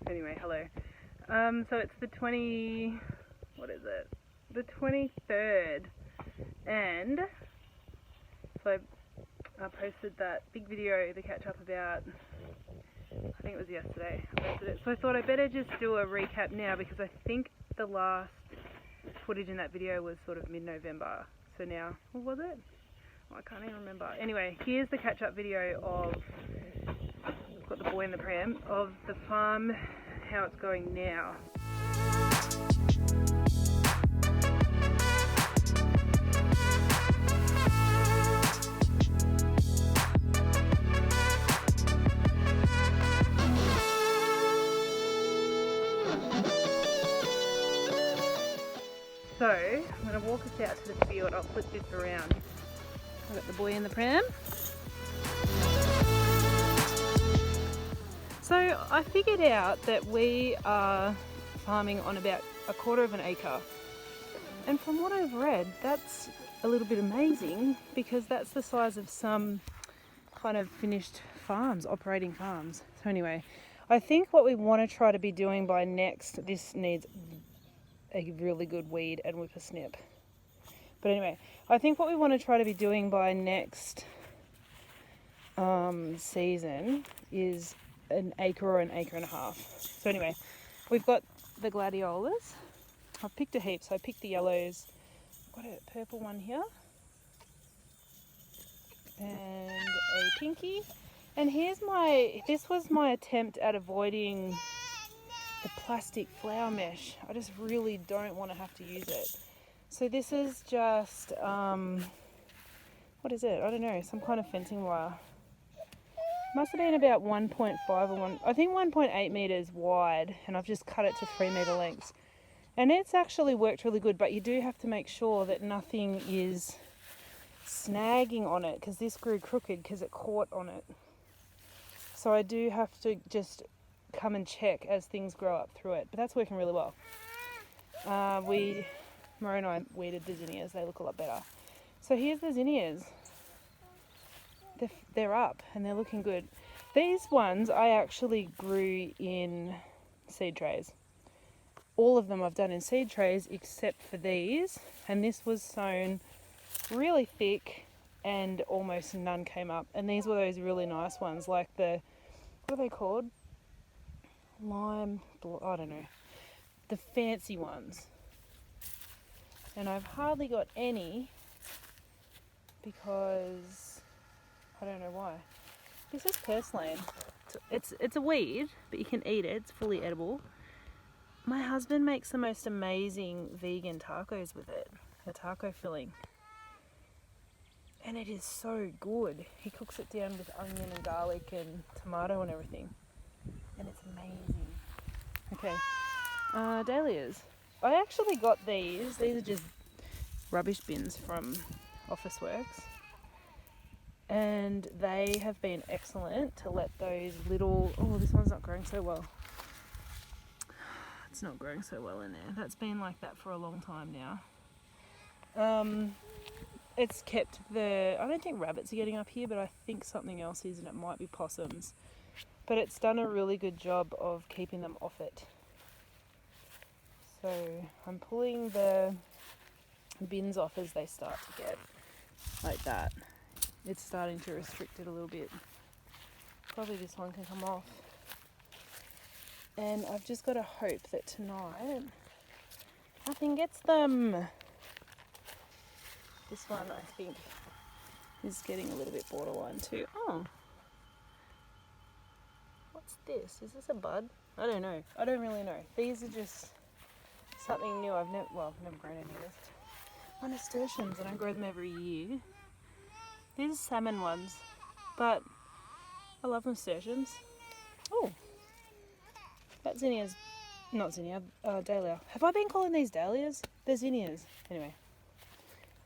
Anyway, hello. So it's the 23rd, and so I posted that big video, the catch up about, I think it was yesterday, I posted it. So I thought I better just do a recap now, because I think the last footage in that video was sort of mid-November. So now, what was it? Oh, I can't even remember. Anyway, here's the catch up video of, I've got the boy in the pram, of the farm, how it's going now. So, I'm going to walk us out to the field. I'll flip this around. I've got the boy in the pram. So, I figured out that we are farming on about 1/4 of an acre. And from what I've read, that's a little bit amazing, because that's the size of some kind of finished farms, operating farms. So anyway, I think what we want to try to be doing by next, this needs a really good weed and whippersnip. But anyway, I think what we want to try to be doing by next season is an acre or an acre and a half. So anyway, we've got the gladiolas. I've picked a heap, so I picked the yellows. Got a purple one here. And a pinky. And this was my attempt at avoiding the plastic flower mesh. I just really don't want to have to use it. So this is just, what is it? I don't know, some kind of fencing wire. Must have been about 1.5 or I think 1.8 meters wide, and I've just cut it to 3 meter lengths. And it's actually worked really good, but you do have to make sure that nothing is snagging on it, because this grew crooked because it caught on it. So I do have to just come and check as things grow up through it, but that's working really well. Mo and I weeded the zinnias, they look a lot better. So here's the zinnias. They're up and they're looking good. These ones I actually grew in seed trays. All of them I've done in seed trays except for these, and this was sown really thick and almost none came up. And these were those really nice ones, like what are they called? I don't know. The fancy ones. And I've hardly got any because I don't know why. This is purslane. It's a weed, but you can eat it. It's fully edible. My husband makes the most amazing vegan tacos with it, a taco filling. And it is so good. He cooks it down with onion and garlic and tomato and everything. And it's amazing. Okay, dahlias. I actually got these. These are just rubbish bins from Officeworks. And they have been excellent to let those little... Oh, this one's not growing so well. It's not growing so well in there. That's been like that for a long time now. It's kept I don't think rabbits are getting up here, but I think something else is, and it might be possums. But it's done a really good job of keeping them off it. So I'm pulling the bins off as they start to get like that. It's starting to restrict it a little bit. Probably this one can come off. And I've just got to hope that tonight nothing gets them. This one I think is getting a little bit borderline too. Oh, what's this? Is this a bud? I don't know. I don't really know. These are just something new. I've never grown any of this. My nasturtiums, and I grow them every year. These are salmon ones, but I love nasturtiums. Oh, that zinnia's, not zinnia, dahlia. Have I been calling these dahlias? They're zinnias. Anyway,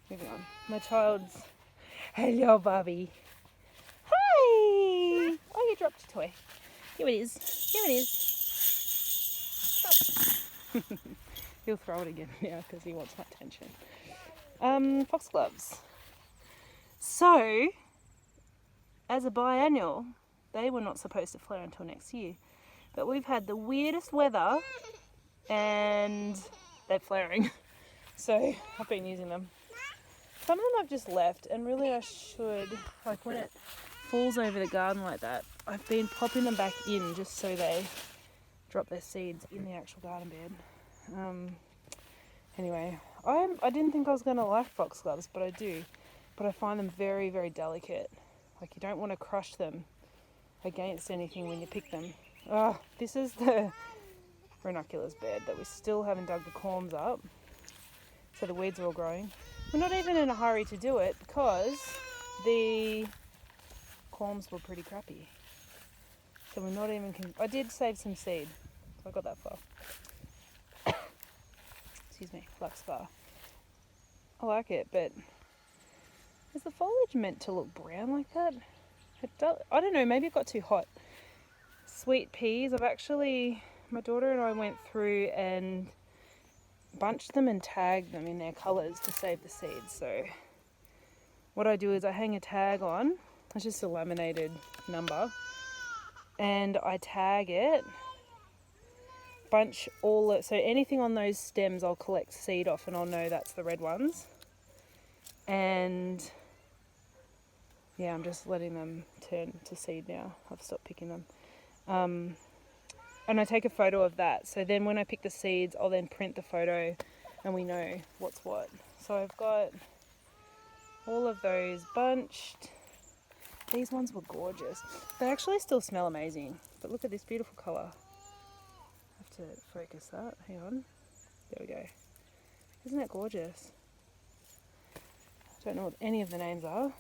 moving on. My child's, hello Bobby. Hi! Oh, you dropped your toy. Here it is. Here it is. He'll throw it again now because he wants my attention. Foxgloves. So, as a biennial, they were not supposed to flare until next year. But we've had the weirdest weather and they're flaring. So I've been using them. Some of them I've just left, and really I should, like when it falls over the garden like that, I've been popping them back in just so they drop their seeds in the actual garden bed. Anyway, I didn't think I was going to like foxgloves, but I do. But I find them very, very delicate. Like you don't want to crush them against anything when you pick them. Oh, this is the ranunculus bed that we still haven't dug the corms up. So the weeds are all growing. We're not even in a hurry to do it because the corms were pretty crappy. So we're not even... I did save some seed. So I got that far. Excuse me, flux bar. I like it, but is the foliage meant to look brown like that? I don't know, maybe it got too hot. Sweet peas, my daughter and I went through and bunched them and tagged them in their colours to save the seeds. So what I do is I hang a tag on, it's just a laminated number, and I tag it, bunch so anything on those stems I'll collect seed off and I'll know that's the red ones. And yeah, I'm just letting them turn to seed now. I've stopped picking them. And I take a photo of that. So then when I pick the seeds, I'll then print the photo and we know what's what. So I've got all of those bunched. These ones were gorgeous. They actually still smell amazing. But look at this beautiful colour. I have to focus that. Hang on. There we go. Isn't that gorgeous? I don't know what any of the names are.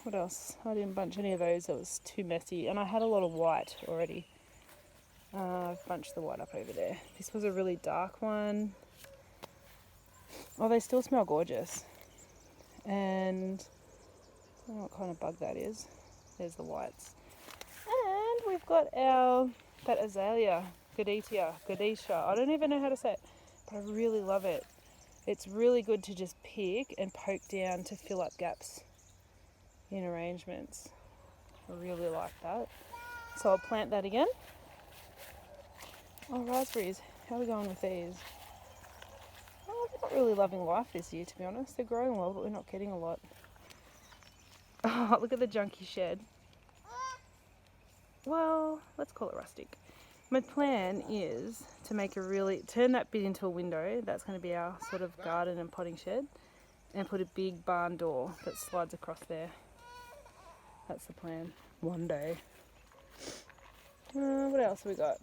What else? I didn't bunch any of those. It was too messy. And I had a lot of white already. I've bunched the white up over there. This was a really dark one. Oh, they still smell gorgeous. And I don't know what kind of bug that is. There's the whites. And we've got that azalea, Gadesha. I don't even know how to say it, but I really love it. It's really good to just pick and poke down to fill up gaps in arrangements. I really like that. So I'll plant that again. Oh, raspberries. How are we going with these? Oh, they're not really loving life this year, to be honest. They're growing well, but we're not getting a lot. Oh, look at the junky shed. Well, let's call it rustic. My plan is to turn that bit into a window. That's going to be our sort of garden and potting shed, and put a big barn door that slides across there. That's the plan. One day. What else have we got?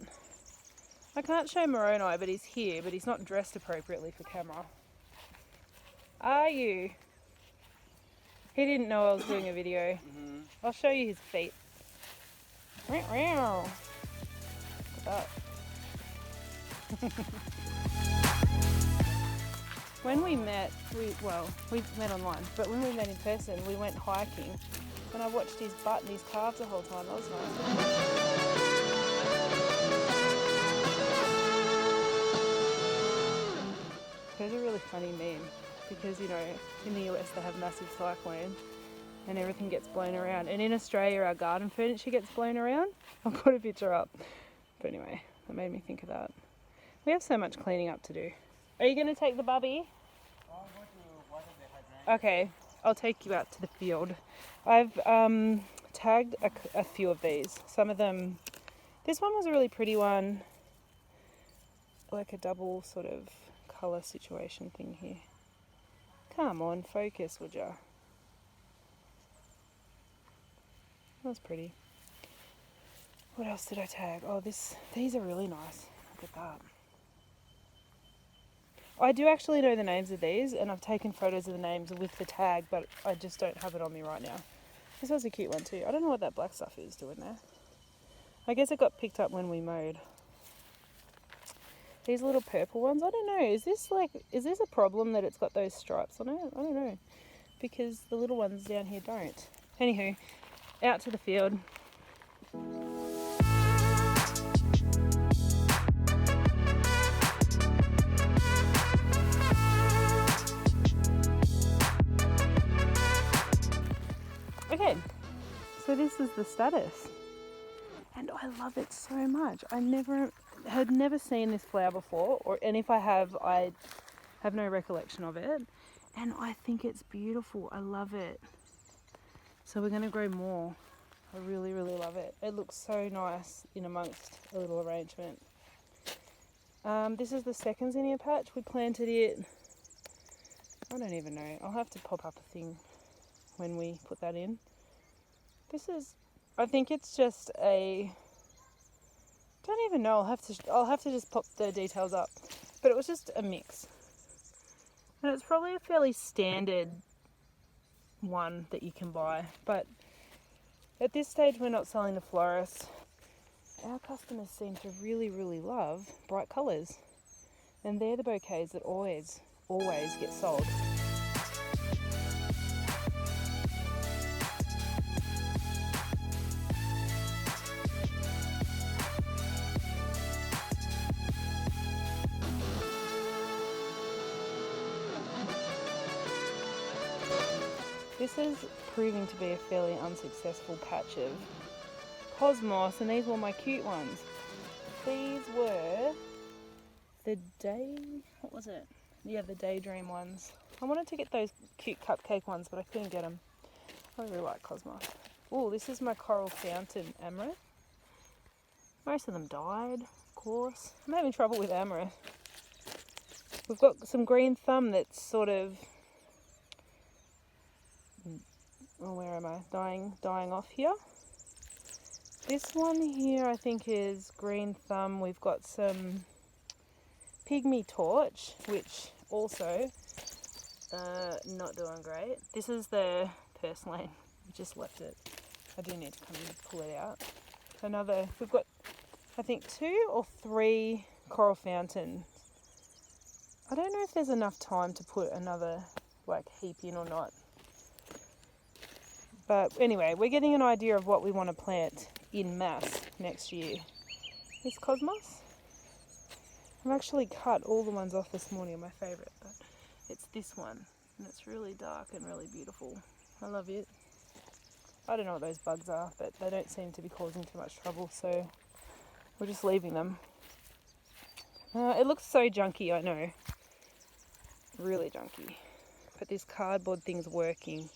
I can't show Moroni, but he's here, but he's not dressed appropriately for camera. Are you? He didn't know I was doing a video. Mm-hmm. I'll show you his feet. Look at that. When we met, we met online, but when we met in person, we went hiking, and I watched his butt and his calves the whole time. That was nice. There's a really funny meme, because, you know, in the US they have massive cyclones and everything gets blown around, and in Australia our garden furniture gets blown around. I'll put a picture up. But anyway, that made me think of that. We have so much cleaning up to do. Are you going to take the bubby? Okay, I'll take you out to the field. I've tagged a few of these. Some of them, this one was a really pretty one, like a double sort of colour situation thing here. Come on, focus, would ya? That's pretty. What else did I tag? Oh, these are really nice. Look at that. I do actually know the names of these, and I've taken photos of the names with the tag, but I just don't have it on me right now. This was a cute one too. I don't know what that black stuff is doing there. I guess it got picked up when we mowed. These little purple ones, I don't know. Is this a problem that it's got those stripes on it? I don't know. Because the little ones down here don't. Anywho, out to the field. Okay, so this is the status. I love it so much. I had never seen this flower before, and if I have, I have no recollection of it. And I think it's beautiful. I love it. So we're going to grow more. I really, really love it. It looks so nice in amongst a little arrangement. This is the second zinnia patch. We planted it, I don't even know. I'll have to pop up a thing when we put that in. I think it's just don't even know. I'll have to just pop the details up. But it was just a mix. And it's probably a fairly standard one that you can buy. But at this stage, we're not selling to florists. Our customers seem to really, really love bright colours. And they're the bouquets that always get sold. This is proving to be a fairly unsuccessful patch of cosmos, and these were my cute ones. These were the daydream ones. I wanted to get those cute cupcake ones, but I couldn't get them. I really like cosmos. Oh, this is my coral fountain amaranth. Most of them died, of course. I'm having trouble with amaranth. We've got some green thumb that's sort of, where am I? Dying off here. This one here I think is green thumb. We've got some pygmy torch, which also not doing great. This is the purslane. I just left it. I do need to come and pull it out. We've got I think 2 or 3 coral fountains. I don't know if there's enough time to put another heap in or not. But anyway, we're getting an idea of what we want to plant in mass next year. This cosmos. I've actually cut all the ones off this morning, my favourite, but it's this one. And it's really dark and really beautiful. I love it. I don't know what those bugs are, but they don't seem to be causing too much trouble, so we're just leaving them. It looks so junky, I know. Really junky. But this cardboard thing's working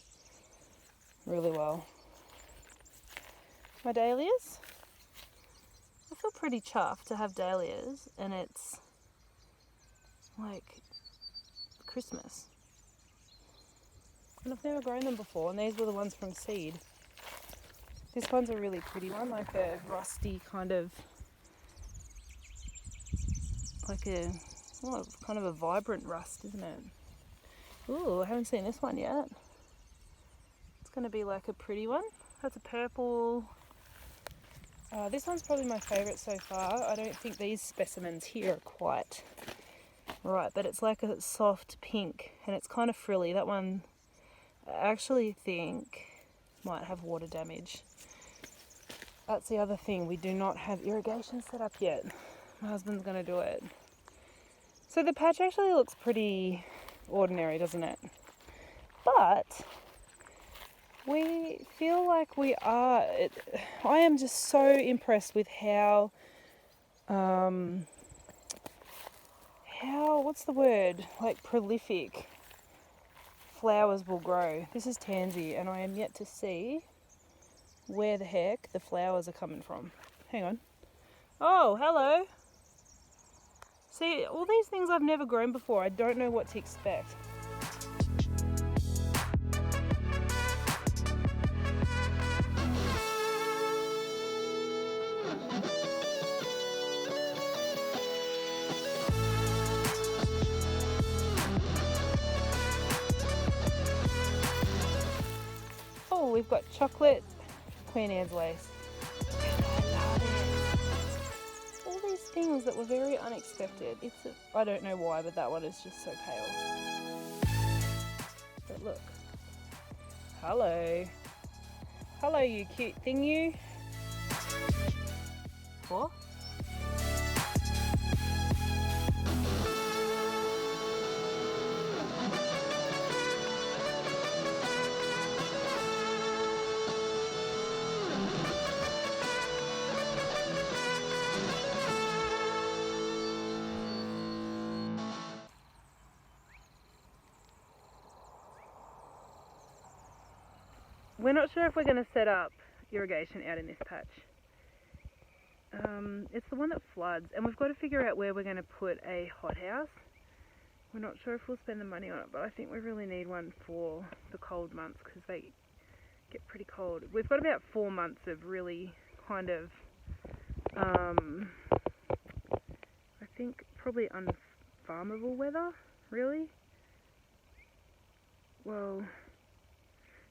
really well. My dahlias. I feel pretty chuffed to have dahlias, and it's like Christmas. And I've never grown them before, and these were the ones from seed. This one's a really pretty one, like a rusty kind of, kind of a vibrant rust, isn't it? Ooh, I haven't seen this one yet. It's going to be like a pretty one. That's a purple. This one's probably my favourite so far. I don't think these specimens here are quite right, but it's like a soft pink, and it's kind of frilly. That one I actually think might have water damage. That's the other thing. We do not have irrigation set up yet. My husband's going to do it. So the patch actually looks pretty ordinary, doesn't it? But we feel like we are. I am just so impressed with how what's the word? Like prolific flowers will grow. This is tansy, and I am yet to see where the heck the flowers are coming from. Hang on. Oh, hello. See, all these things I've never grown before. I don't know what to expect. Oh, we've got chocolate Queen Anne's lace. All these things that were very unexpected. I don't know why, but that one is just so pale. But look. Hello. Hello, you cute thing, you. What? we're not sure if we're going to set up irrigation out in this patch. It's the one that floods, and we've got to figure out where we're going to put a hothouse. We're not sure if we'll spend the money on it, but I think we really need one for the cold months because they get pretty cold. We've got about 4 months of really kind of, I think probably unfarmable weather, really. Well,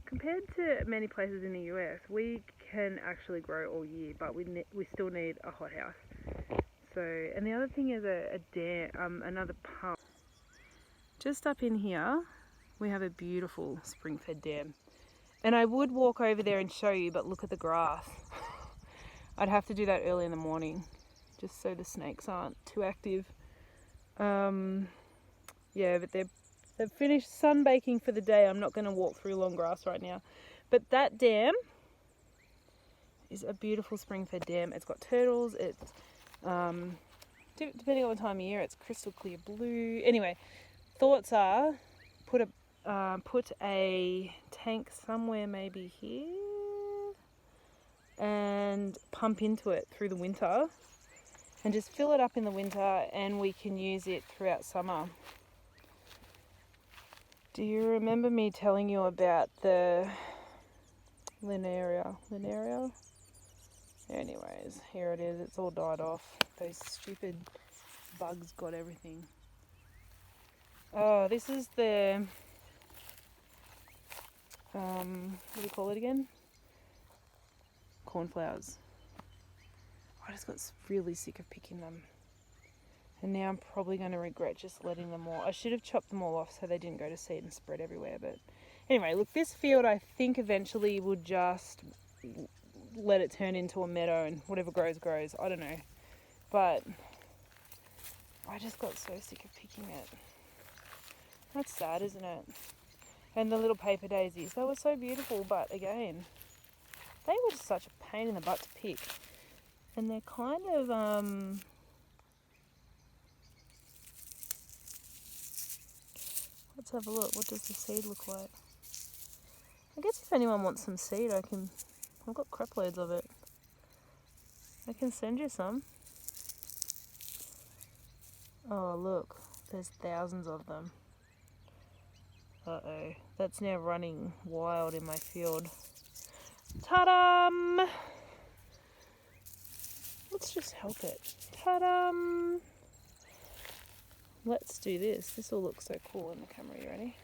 compared to many places in the US, we can actually grow all year, but we still need a hothouse. So, and the other thing is a dam, another pump. Just up in here, we have a beautiful spring-fed dam. And I would walk over there and show you, but look at the grass. I'd have to do that early in the morning, just so the snakes aren't too active. Yeah, but they've finished sunbaking for the day. I'm not going to walk through long grass right now. But that dam is a beautiful spring-fed dam. It's got turtles. It's, depending on the time of year, it's crystal clear blue. Anyway, thoughts are put a tank somewhere, maybe here, and pump into it through the winter and just fill it up in the winter, and we can use it throughout summer. Do you remember me telling you about the linearia? Anyways, here it is. It's all died off. Those stupid bugs got everything. Oh, this is the, what do you call it again? Cornflowers. I just got really sick of picking them. And now I'm probably going to regret just letting them all. I should have chopped them all off so they didn't go to seed and spread everywhere. But anyway, look, this field I think eventually would just let it turn into a meadow, and whatever grows, grows. I don't know. But I just got so sick of picking it. That's sad, isn't it? And the little paper daisies, they were so beautiful, but again, they were just such a pain in the butt to pick. And they're kind of, let's have a look. What does the seed look like? I guess if anyone wants some seed, I've got crap loads of it. I can send you some. Oh, look, there's thousands of them. Uh-oh, that's now running wild in my field. Ta-dam! Let's just help it. Ta-dam! Let's do this. This will look so cool in the camera. You ready?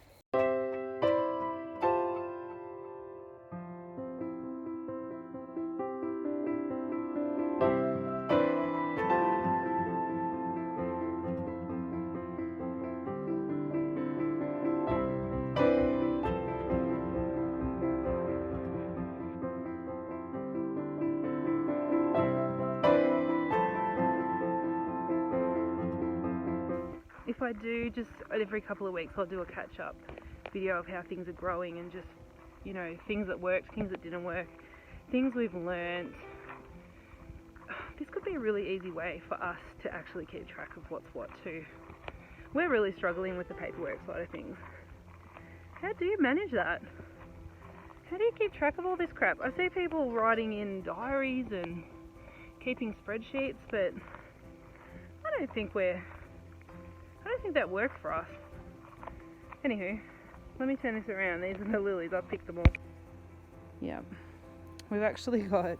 If I do, just every couple of weeks I'll do a catch-up video of how things are growing and just, you know, things that worked, things that didn't work, things we've learned. This could be a really easy way for us to actually keep track of what's what too. We're really struggling with the paperwork side of things. How do you manage that? How do you keep track of all this crap? I see people writing in diaries and keeping spreadsheets, but I don't think that works for us. Anywho, let me turn this around. These are the lilies. I've picked them all. Yeah, we've actually got.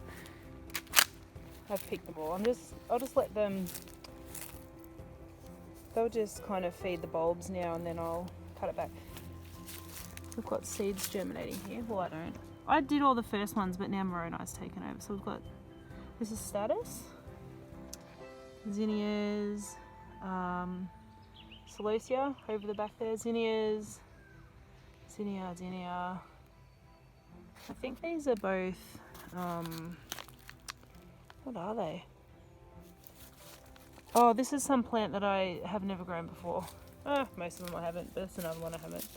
I've picked them all. I'll just let them. They'll just kind of feed the bulbs now, and then I'll cut it back. We've got seeds germinating here. Well, I don't. I did all the first ones, but now Moroni's taken over. So we've got. This is status. Zinnias. Celosia over the back there, zinnias, zinnia. I think these are both, what are they? Oh, this is some plant that I have never grown before. Most of them I haven't, but that's another one I haven't.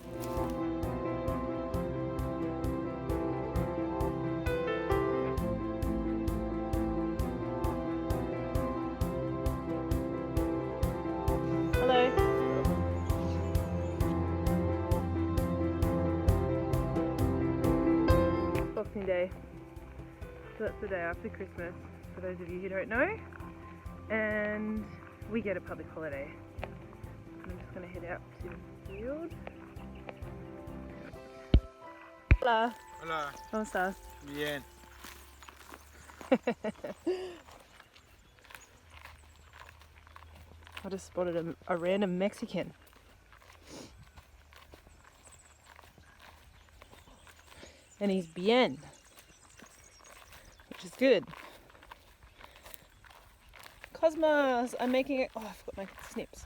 day. So that's the day after Christmas, for those of you who don't know. And we get a public holiday. I'm just going to head out to the field. Hola. Hola. ¿Cómo estás? Bien. I just spotted a random Mexican. And he's bien, which is good. Cosmos! I'm making it. Oh, I forgot my snips.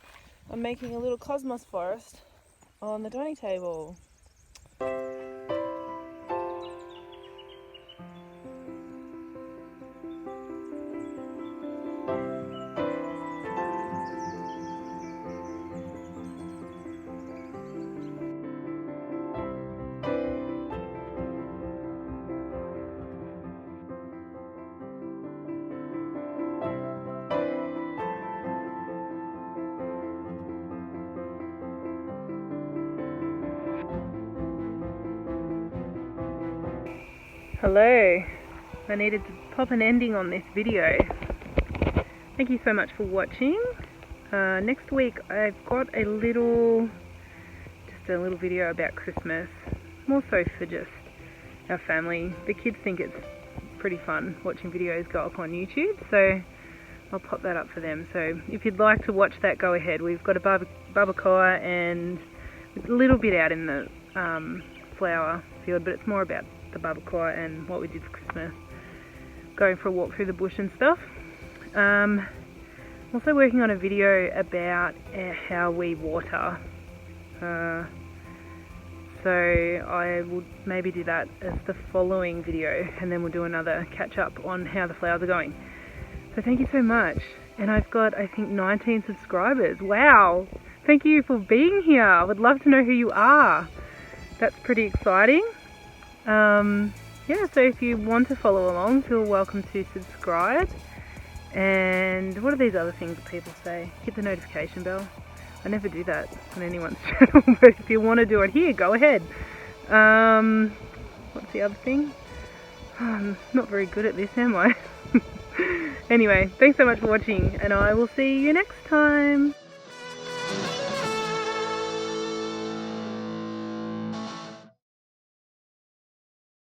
I'm making a little cosmos forest on the dining table. Hello, I needed to pop an ending on this video. Thank you so much for watching. Next week I've got just a little video about Christmas, more so for just our family. The kids think it's pretty fun watching videos go up on YouTube, so I'll pop that up for them. So if you'd like to watch that, go ahead. We've got a barbacoa and a little bit out in the flower field, but it's more about the barbacoa and what we did for Christmas, going for a walk through the bush and stuff. I'm also working on a video about how we water, so I will maybe do that as the following video, and then we'll do another catch up on how the flowers are going. So thank you so much, and I've got, I think, 19 subscribers. Wow, thank you for being here. I would love to know who you are. That's pretty exciting. Yeah, so if you want to follow along, feel welcome to subscribe. And what are these other things that people say? Hit the notification bell. I never do that on anyone's channel, but if you want to do it here, go ahead. What's the other thing? I'm not very good at this, am I? Anyway, thanks so much for watching, and I will see you next time.